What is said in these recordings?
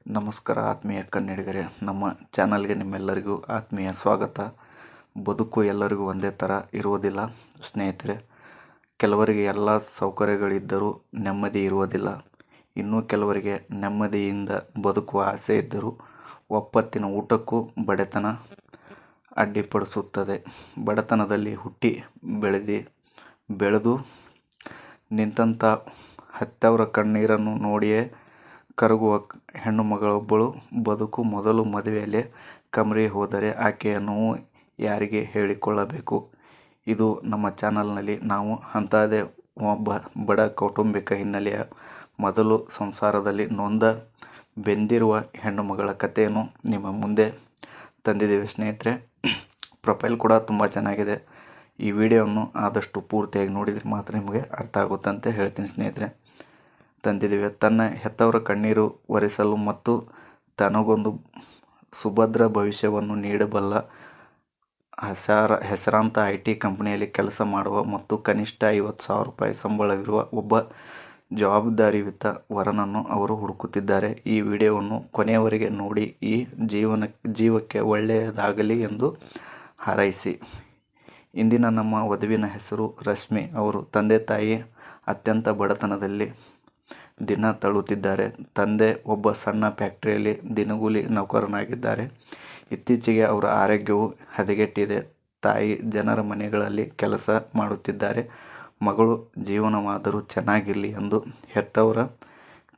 ನಮಸ್ಕಾರ ಆತ್ಮೀಯ ಕನ್ನಡಿಗರೇ, ನಮ್ಮ ಚಾನಲ್ಗೆ ನಿಮ್ಮೆಲ್ಲರಿಗೂ ಆತ್ಮೀಯ ಸ್ವಾಗತ. ಬದುಕು ಎಲ್ಲರಿಗೂ ಒಂದೇ ಥರ ಇರುವುದಿಲ್ಲ ಸ್ನೇಹಿತರೆ. ಕೆಲವರಿಗೆ ಎಲ್ಲ ಸೌಕರ್ಯಗಳಿದ್ದರೂ ನೆಮ್ಮದಿ ಇರುವುದಿಲ್ಲ. ಇನ್ನು ಕೆಲವರಿಗೆ ನೆಮ್ಮದಿಯಿಂದ ಬದುಕುವ ಆಸೆ ಇದ್ದರೂ ಒಪ್ಪತ್ತಿನ ಊಟಕ್ಕೂ ಬಡತನ ಅಡ್ಡಿಪಡಿಸುತ್ತದೆ. ಬಡತನದಲ್ಲಿ ಹುಟ್ಟಿ ಬೆಳೆದು ನಿಂತಹ ಹೆತ್ತವರ ಕಣ್ಣೀರನ್ನು ನೋಡಿಯೇ ಕರಗುವ ಹೆಣ್ಣು ಮಗಳೊಬ್ಬಳು ಬದುಕು ಮೊದಲು ಮದುವೆಯಲ್ಲೇ ಕಮರಿ ಹೋದರೆ ಆಕೆಯ ನೋವು ಯಾರಿಗೆ ಹೇಳಿಕೊಳ್ಳಬೇಕು? ಇದು ನಮ್ಮ ಚಾನಲ್ನಲ್ಲಿ ನಾವು ಅಂಥದ್ದೇ ಒಬ್ಬ ಬಡ ಕೌಟುಂಬಿಕ ಹಿನ್ನೆಲೆಯ ಮೊದಲು ಸಂಸಾರದಲ್ಲಿ ನೊಂದ ಬೆಂದಿರುವ ಹೆಣ್ಣು ಮಗಳ ಕಥೆಯನ್ನು ನಿಮ್ಮ ಮುಂದೆ ತಂದಿದ್ದೇವೆ ಸ್ನೇಹಿತರೆ. ಪ್ರೊಫೈಲ್ ಕೂಡ ತುಂಬ ಚೆನ್ನಾಗಿದೆ. ಈ ವಿಡಿಯೋವನ್ನು ಆದಷ್ಟು ಪೂರ್ತಿಯಾಗಿ ನೋಡಿದರೆ ಮಾತ್ರ ನಿಮಗೆ ಅರ್ಥ ಆಗುತ್ತಂತೆ ಹೇಳ್ತೀನಿ ಸ್ನೇಹಿತರೆ. ತಂದಿದ್ದೇವೆ. ತನ್ನ ಹೆತ್ತವರ ಕಣ್ಣೀರು ಒರೆಸಲು ಮತ್ತು ತನಗೊಂದು ಸುಭದ್ರ ಭವಿಷ್ಯವನ್ನು ನೀಡಬಲ್ಲ ಹೆಸರಾಂತ IT ಕಂಪನಿಯಲ್ಲಿ ಕೆಲಸ ಮಾಡುವ ಮತ್ತು ಕನಿಷ್ಠ 50,000 ರೂಪಾಯಿ ಸಂಬಳವಿರುವ ಒಬ್ಬ ಜವಾಬ್ದಾರಿಯುತ ವರನನ್ನು ಅವರು ಹುಡುಕುತ್ತಿದ್ದಾರೆ. ಈ ವಿಡಿಯೋವನ್ನು ಕೊನೆಯವರೆಗೆ ನೋಡಿ ಈ ಜೀವಕ್ಕೆ ಒಳ್ಳೆಯದಾಗಲಿ ಎಂದು ಹಾರೈಸಿ. ಇಂದಿನ ನಮ್ಮ ವಧುವಿನ ಹೆಸರು ರಶ್ಮಿ. ಅವರು ತಂದೆ ತಾಯಿ ಅತ್ಯಂತ ಬಡತನದಲ್ಲಿ ದಿನ ತಳ್ಳುತ್ತಿದ್ದಾರೆ. ತಂದೆ ಒಬ್ಬ ಸಣ್ಣ ಫ್ಯಾಕ್ಟರಿಯಲ್ಲಿ ದಿನಗೂಲಿ ನೌಕರನಾಗಿದ್ದಾರೆ. ಇತ್ತೀಚೆಗೆ ಅವರ ಆರೋಗ್ಯವು ಹದಗೆಟ್ಟಿದೆ. ತಾಯಿ ಜನರ ಮನೆಗಳಲ್ಲಿ ಕೆಲಸ ಮಾಡುತ್ತಿದ್ದಾರೆ. ಮಗಳು ಜೀವನವಾದರೂ ಚೆನ್ನಾಗಿರಲಿ ಎಂದು ಹೆತ್ತವರ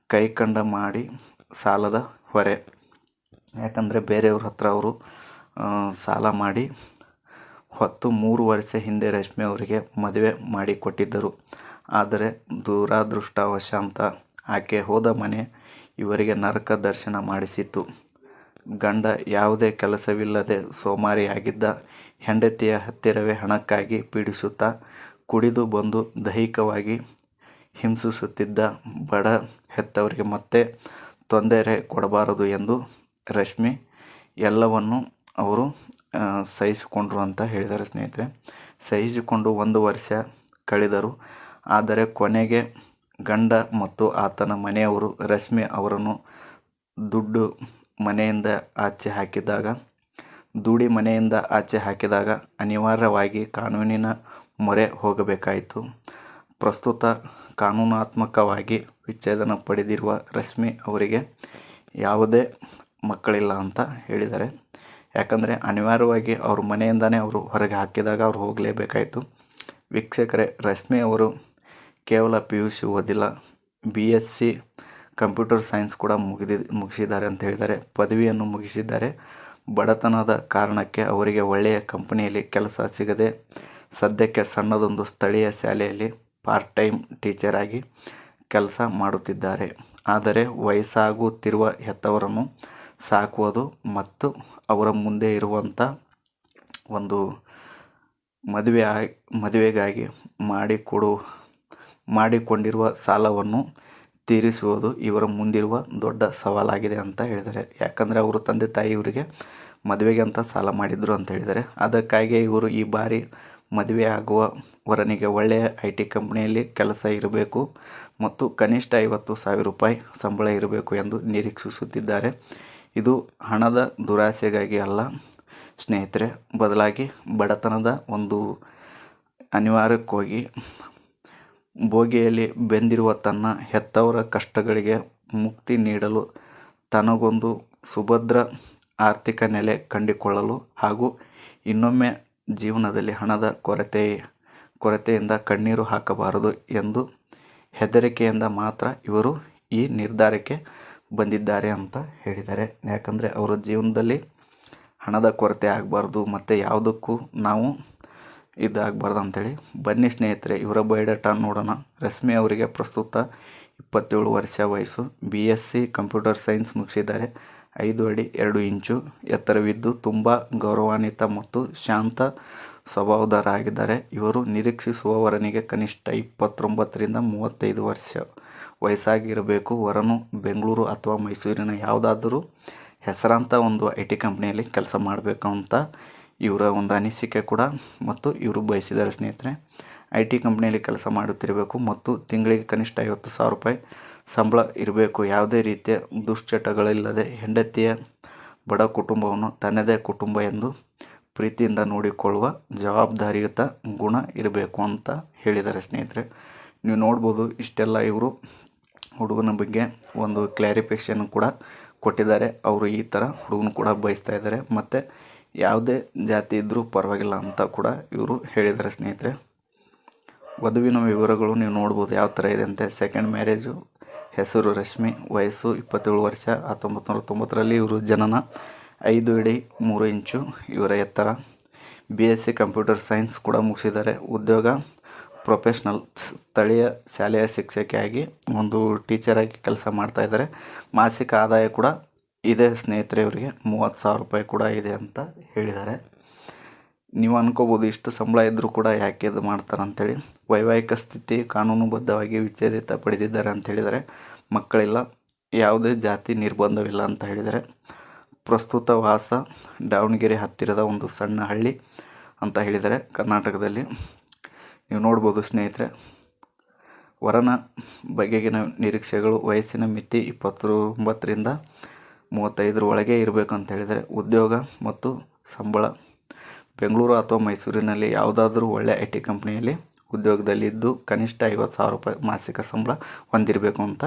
ಕೈಕಂಡ ಮಾಡಿ ಸಾಲದ ಹೊರೆ. ಯಾಕಂದರೆ ಬೇರೆಯವ್ರ ಹತ್ರ ಅವರು ಸಾಲ ಮಾಡಿ ಹೊತ್ತು 3 ವರ್ಷ ಹಿಂದೆ ರಶ್ಮಿ ಅವರಿಗೆ ಮದುವೆ ಮಾಡಿಕೊಟ್ಟಿದ್ದರು. ಆದರೆ ದುರಾದೃಷ್ಟವಶಾತ್ ಆಕೆ ಹೋದ ಮನೆ ಇವರಿಗೆ ನರಕ ದರ್ಶನ ಮಾಡಿಸಿತು. ಗಂಡ ಯಾವುದೇ ಕೆಲಸವಿಲ್ಲದೆ ಸೋಮಾರಿಯಾಗಿದ್ದ. ಹೆಂಡತಿಯ ಹತ್ತಿರವೇ ಹಣಕ್ಕಾಗಿ ಪೀಡಿಸುತ್ತಾ ಕುಡಿದು ಬಂದು ದೈಹಿಕವಾಗಿ ಹಿಂಸಿಸುತ್ತಿದ್ದ. ಬಡ ಹೆತ್ತವರಿಗೆ ಮತ್ತೆ ತೊಂದರೆ ಕೊಡಬಾರದು ಎಂದು ರಶ್ಮಿ ಎಲ್ಲವನ್ನು ಅವರು ಸಹಿಸಿಕೊಂಡ್ರು ಅಂತ ಹೇಳಿದ್ದಾರೆ ಸ್ನೇಹಿತರೆ. ಸಹಿಸಿಕೊಂಡು 1 ವರ್ಷ ಕಳೆದರು. ಆದರೆ ಕೊನೆಗೆ ಗಂಡ ಮತ್ತು ಆತನ ಮನೆಯವರು ರಶ್ಮಿ ಅವರನ್ನು ದುಡಿ ಮನೆಯಿಂದ ಆಚೆ ಹಾಕಿದಾಗ ಅನಿವಾರ್ಯವಾಗಿ ಕಾನೂನಿನ ಮೊರೆ ಹೋಗಬೇಕಾಯಿತು. ಪ್ರಸ್ತುತ ಕಾನೂನಾತ್ಮಕವಾಗಿ ವಿಚ್ಛೇದನ ಪಡೆದಿರುವ ರಶ್ಮಿ ಅವರಿಗೆ ಯಾವುದೇ ಮಕ್ಕಳಿಲ್ಲ ಅಂತ ಹೇಳಿದ್ದಾರೆ. ಯಾಕಂದರೆ ಅನಿವಾರ್ಯವಾಗಿ ಅವ್ರ ಮನೆಯಿಂದನೇ ಅವರು ಹೊರಗೆ ಹಾಕಿದಾಗ ಅವ್ರು ಹೋಗಲೇಬೇಕಾಯಿತು. ವೀಕ್ಷಕರೇ, ರಶ್ಮಿ ಅವರು ಕೇವಲ PUC ಓದಿಲ್ಲ, BSc ಕಂಪ್ಯೂಟರ್ ಸೈನ್ಸ್ ಕೂಡ ಮುಗಿಸಿದ್ದಾರೆ ಅಂತ ಹೇಳಿದ್ದಾರೆ. ಪದವಿಯನ್ನು ಮುಗಿಸಿದ್ದಾರೆ. ಬಡತನದ ಕಾರಣಕ್ಕೆ ಅವರಿಗೆ ಒಳ್ಳೆಯ ಕಂಪನಿಯಲ್ಲಿ ಕೆಲಸ ಸಿಗದೆ ಸದ್ಯಕ್ಕೆ ಸಣ್ಣದೊಂದು ಸ್ಥಳೀಯ ಶಾಲೆಯಲ್ಲಿ ಪಾರ್ಟ್ ಟೈಮ್ ಟೀಚರ್ ಆಗಿ ಕೆಲಸ ಮಾಡುತ್ತಿದ್ದಾರೆ. ಆದರೆ ವಯಸ್ಸಾಗುತ್ತಿರುವ ಹೆತ್ತವರನ್ನು ಸಾಕುವುದು ಮತ್ತು ಅವರ ಮುಂದೆ ಇರುವಂಥ ಒಂದು ಮದುವೆಗಾಗಿ ಮಾಡಿಕೊಂಡಿರುವ ಸಾಲವನ್ನು ತೀರಿಸುವುದು ಇವರ ಮುಂದಿರುವ ದೊಡ್ಡ ಸವಾಲಾಗಿದೆ ಅಂತ ಹೇಳಿದ್ದಾರೆ. ಯಾಕಂದರೆ ಅವರು ತಂದೆ ತಾಯಿ ಇವರಿಗೆ ಮದುವೆಗೆ ಅಂತ ಸಾಲ ಮಾಡಿದರು ಅಂತ ಹೇಳಿದ್ದಾರೆ. ಅದಕ್ಕಾಗಿ ಇವರು ಈ ಬಾರಿ ಮದುವೆ ಆಗುವ ವರನಿಗೆ ಒಳ್ಳೆಯ IT ಕಂಪನಿಯಲ್ಲಿ ಕೆಲಸ ಇರಬೇಕು ಮತ್ತು ಕನಿಷ್ಠ 50,000 ರೂಪಾಯಿ ಸಂಬಳ ಇರಬೇಕು ಎಂದು ನಿರೀಕ್ಷಿಸುತ್ತಿದ್ದಾರೆ. ಇದು ಹಣದ ದುರಾಸೆಗಾಗಿ ಅಲ್ಲ ಸ್ನೇಹಿತರೆ, ಬದಲಾಗಿ ಬಡತನದ ಒಂದು ಅನಿವಾರ್ಯಕ್ಕೋಗಿ ಬೋಗಿಯಲ್ಲಿ ಬೆಂದಿರುವ ತನ್ನ ಹೆತ್ತವರ ಕಷ್ಟಗಳಿಗೆ ಮುಕ್ತಿ ನೀಡಲು, ತನಗೊಂದು ಸುಭದ್ರ ಆರ್ಥಿಕ ನೆಲೆ ಕಂಡುಕೊಳ್ಳಲು ಹಾಗೂ ಇನ್ನೊಮ್ಮೆ ಜೀವನದಲ್ಲಿ ಹಣದ ಕೊರತೆಯಿಂದ ಕಣ್ಣೀರು ಹಾಕಬಾರದು ಎಂದು ಹೆದರಿಕೆಯಿಂದ ಮಾತ್ರ ಇವರು ಈ ನಿರ್ಧಾರಕ್ಕೆ ಬಂದಿದ್ದಾರೆ ಅಂತ ಹೇಳಿದ್ದಾರೆ. ಯಾಕಂದರೆ ಅವರ ಜೀವನದಲ್ಲಿ ಹಣದ ಕೊರತೆ ಆಗಬಾರ್ದು ಮತ್ತು ಯಾವುದಕ್ಕೂ ನಾವು ಇದಾಗಬಾರ್ದು ಅಂಥೇಳಿ. ಬನ್ನಿ ಸ್ನೇಹಿತರೆ, ಇವರ ಬಯೋಡಾಟಾ ನೋಡೋಣ. ರಶ್ಮಿ ಅವರಿಗೆ ಪ್ರಸ್ತುತ 27 ವರ್ಷ ವಯಸ್ಸು. BSc computer science ಮುಗಿಸಿದ್ದಾರೆ. 5 ಅಡಿ 2 ಇಂಚು ಎತ್ತರವಿದ್ದು ತುಂಬ ಗೌರವಾನ್ವಿತ ಮತ್ತು ಶಾಂತ ಸ್ವಭಾವದವರಾಗಿದ್ದಾರೆ. ಇವರು ನಿರೀಕ್ಷಿಸುವ ವರನಿಗೆ ಕನಿಷ್ಠ 29 ರಿಂದ 35 ವರ್ಷ ವಯಸ್ಸಾಗಿರಬೇಕು. ವರನು ಬೆಂಗಳೂರು ಅಥವಾ ಮೈಸೂರಿನ ಯಾವುದಾದರೂ ಹೆಸರಾಂತ ಒಂದು IT ಕಂಪನಿಯಲ್ಲಿ ಕೆಲಸ ಮಾಡಬೇಕು ಅಂತ ಇವರ ಒಂದು ಅನಿಸಿಕೆ ಕೂಡ ಮತ್ತು ಇವರು ಬಯಸಿದ್ದಾರೆ ಸ್ನೇಹಿತರೆ. IT ಕಂಪನಿಯಲ್ಲಿ ಕೆಲಸ ಮಾಡುತ್ತಿರಬೇಕು ಮತ್ತು ತಿಂಗಳಿಗೆ ಕನಿಷ್ಠ 50,000 ರೂಪಾಯಿ ಸಂಬಳ ಇರಬೇಕು. ಯಾವುದೇ ರೀತಿಯ ದುಶ್ಚಟಗಳಿಲ್ಲದೆ ಹೆಂಡತಿಯ ಬಡ ಕುಟುಂಬವನ್ನು ತನ್ನದೇ ಕುಟುಂಬ ಎಂದು ಪ್ರೀತಿಯಿಂದ ನೋಡಿಕೊಳ್ಳುವ ಜವಾಬ್ದಾರಿಯುತ ಗುಣ ಇರಬೇಕು ಅಂತ ಹೇಳಿದ್ದಾರೆ ಸ್ನೇಹಿತರೆ. ನೀವು ನೋಡ್ಬೋದು ಇಷ್ಟೆಲ್ಲ ಇವರು ಹುಡುಗನ ಬಗ್ಗೆ ಒಂದು ಕ್ಲಾರಿಫಿಕೇಷನ್ ಕೂಡ ಕೊಟ್ಟಿದ್ದಾರೆ. ಅವರು ಈ ಥರ ಹುಡುಗನ ಕೂಡ ಬಯಸ್ತಾ ಇದ್ದಾರೆ ಮತ್ತು ಯಾವುದೇ ಜಾತಿ ಇದ್ದರೂ ಪರವಾಗಿಲ್ಲ ಅಂತ ಕೂಡ ಇವರು ಹೇಳಿದ್ದಾರೆ ಸ್ನೇಹಿತರೆ. ವಧುವಿನ ವಿವರಗಳು ನೀವು ನೋಡ್ಬೋದು ಯಾವ ಥರ ಇದೆ ಅಂತೆ. ಸೆಕೆಂಡ್ ಮ್ಯಾರೇಜು, ಹೆಸರು ರಶ್ಮಿ, ವಯಸ್ಸು 27 ವರ್ಷ, 1990ರಲ್ಲಿ ಇವರು ಜನನ, 5 ಅಡಿ 3 ಇಂಚು ಇವರ ಎತ್ತರ, BSc ಕಂಪ್ಯೂಟರ್ ಸೈನ್ಸ್ ಕೂಡ ಮುಗಿಸಿದ್ದಾರೆ. ಉದ್ಯೋಗ ಪ್ರೊಫೆಷ್ನಲ್, ಸ್ಥಳೀಯ ಶಾಲೆಯ ಶಿಕ್ಷಕಿಯಾಗಿ ಒಂದು ಟೀಚರಾಗಿ ಕೆಲಸ ಮಾಡ್ತಾಯಿದ್ದಾರೆ. ಮಾಸಿಕ ಆದಾಯ ಕೂಡ ಇದೆ ಸ್ನೇಹಿತರೆ, ಇವರಿಗೆ 30,000 ರೂಪಾಯಿ ಕೂಡ ಇದೆ ಅಂತ ಹೇಳಿದ್ದಾರೆ. ನೀವು ಅನ್ಕೋಬೋದು ಇಷ್ಟು ಸಂಬಳ ಇದ್ದರೂ ಕೂಡ ಯಾಕೆ ಇದು ಮಾಡ್ತಾರೆ ಅಂಥೇಳಿ. ವೈವಾಹಿಕ ಸ್ಥಿತಿ ಕಾನೂನುಬದ್ಧವಾಗಿ ವಿಚ್ಛೇದಿತ ಪಡೆದಿದ್ದಾರೆ ಅಂತ ಹೇಳಿದ್ದಾರೆ. ಮಕ್ಕಳಿಲ್ಲ, ಯಾವುದೇ ಜಾತಿ ನಿರ್ಬಂಧವಿಲ್ಲ ಅಂತ ಹೇಳಿದ್ದಾರೆ. ಪ್ರಸ್ತುತ ವಾಸ ದಾವಣಗೆರೆ ಹತ್ತಿರದ ಒಂದು ಸಣ್ಣ ಹಳ್ಳಿ ಅಂತ ಹೇಳಿದ್ದಾರೆ ಕರ್ನಾಟಕದಲ್ಲಿ. ನೀವು ನೋಡ್ಬೋದು ಸ್ನೇಹಿತರೆ. ವರನ ಬಗೆಗಿನ ನಿರೀಕ್ಷೆಗಳು, ವಯಸ್ಸಿನ ಮಿತಿ 29ರಿಂದ 35 ಒಳಗೆ ಇರಬೇಕು ಅಂತ ಹೇಳಿದ್ದಾರೆ. ಉದ್ಯೋಗ ಮತ್ತು ಸಂಬಳ ಬೆಂಗಳೂರು ಅಥವಾ ಮೈಸೂರಿನಲ್ಲಿ ಯಾವುದಾದ್ರೂ ಒಳ್ಳೆಯ IT ಕಂಪ್ನಿಯಲ್ಲಿ ಉದ್ಯೋಗದಲ್ಲಿದ್ದು ಕನಿಷ್ಠ 50,000 ರೂಪಾಯಿ ಮಾಸಿಕ ಸಂಬಳ ಹೊಂದಿರಬೇಕು ಅಂತ